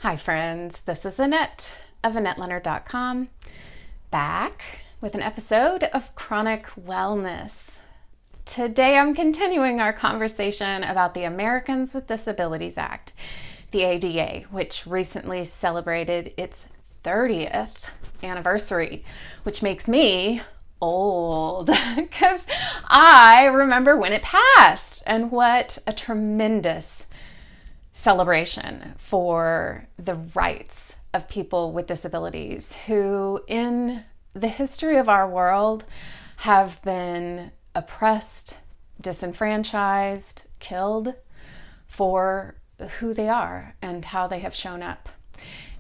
Hi friends, this is Annette of AnnetteLeonard.com, back with an episode of Chronic Wellness. Today I'm continuing our conversation about the Americans with Disabilities Act, the ADA, which recently celebrated its 30th anniversary, which makes me old because I remember when it passed, and what a tremendous celebration for the rights of people with disabilities who, in the history of our world, have been oppressed, disenfranchised, killed for who they are and how they have shown up.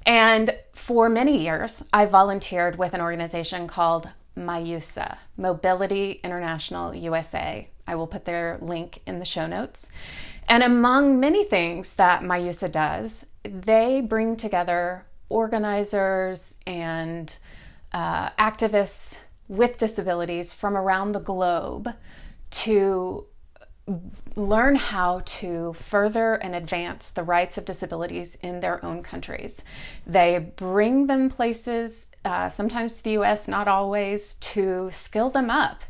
And for many years, I volunteered with an organization called MIUSA, Mobility International USA. I will put their link in the show notes. And among many things that MIUSA does, they bring together organizers and activists with disabilities from around the globe to learn how to further and advance the rights of disabilities in their own countries. They bring them places, sometimes to the US, not always, to skill them up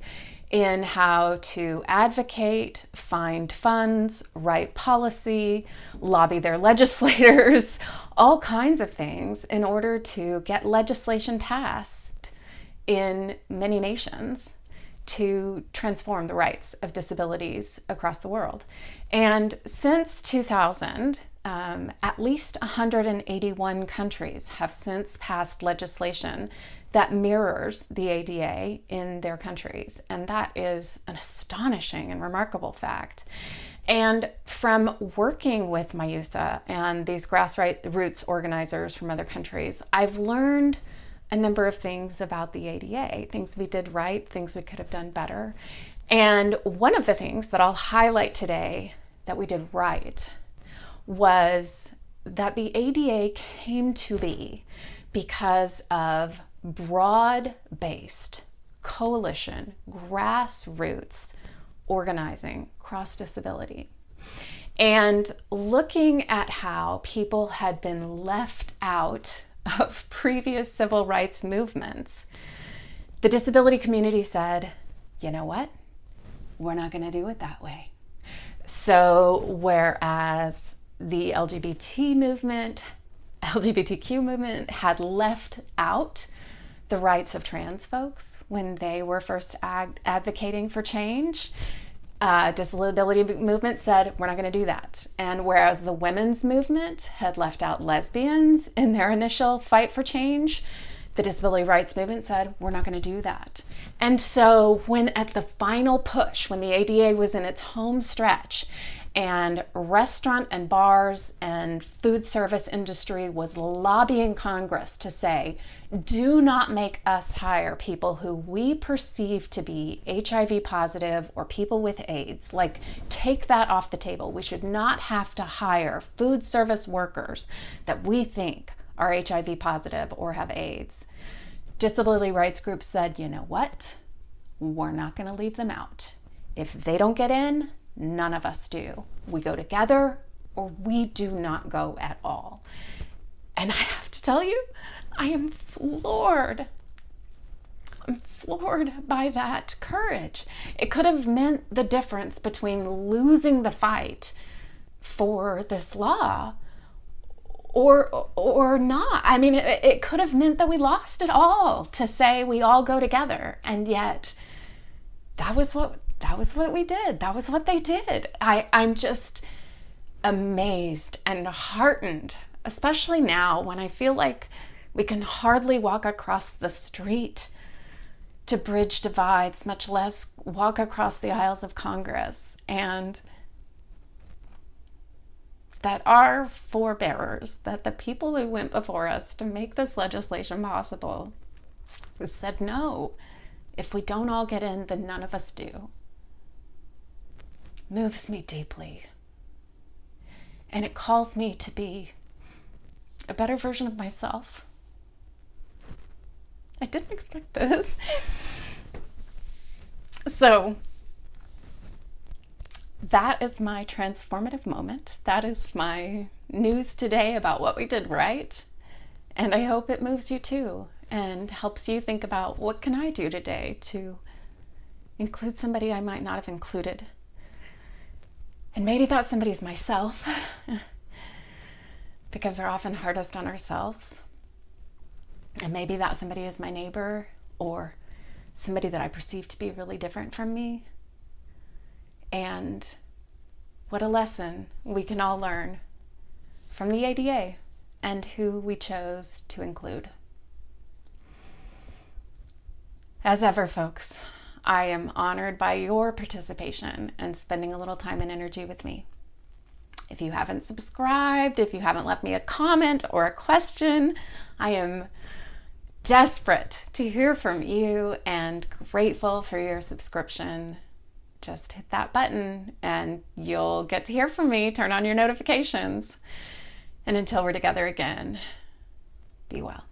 in how to advocate, find funds, write policy, lobby their legislators, all kinds of things in order to get legislation passed in many nations to transform the rights of disabilities across the world. And since 2000, at least 181 countries have since passed legislation that mirrors the ADA in their countries. And that is an astonishing and remarkable fact. And from working with MIUSA and these grassroots organizers from other countries, I've learned a number of things about the ADA, things we did right, things we could have done better. And one of the things that I'll highlight today that we did right was that the ADA came to be because of broad-based coalition, grassroots organizing across disability. And looking at how people had been left out of previous civil rights movements, the disability community said, you know what? We're not going to do it that way. So whereas the LGBTQ movement had left out the rights of trans folks when they were first advocating for change, disability movement said, we're not going to do that. And whereas the women's movement had left out lesbians in their initial fight for change, the disability rights movement said, we're not going to do that. And so when at the final push, when the ADA was in its home stretch, and restaurant and bars and food service industry was lobbying Congress to say, do not make us hire people who we perceive to be HIV positive or people with AIDS. Like, take that off the table. We should not have to hire food service workers that we think are HIV positive or have AIDS. Disability rights groups said, you know what? We're not going to leave them out. If they don't get in, none of us do. We go together or we do not go at all. And I have to tell you, I am floored. I'm floored by that courage. It could have meant the difference between losing the fight for this law or not. I mean, it could have meant that we lost it all to say we all go together. And yet that was what we did. That was what they did. I'm just amazed and heartened, especially now when I feel like we can hardly walk across the street to bridge divides, much less walk across the aisles of Congress. And that our forebearers, that the people who went before us to make this legislation possible, said no. If we don't all get in, then none of us do. Moves me deeply. And it calls me to be a better version of myself. I didn't expect this. So that is my transformative moment. That is my news today about what we did right. And I hope it moves you too and helps you think about, what can I do today to include somebody I might not have included? And maybe that somebody's myself, because we're often hardest on ourselves. And maybe that somebody is my neighbor, or somebody that I perceive to be really different from me. And what a lesson we can all learn from the ADA and who we chose to include. As ever, folks, I am honored by your participation and spending a little time and energy with me. If you haven't subscribed, if you haven't left me a comment or a question, I am desperate to hear from you and grateful for your subscription. Just hit that button and you'll get to hear from me. Turn on your notifications. And until we're together again, be well.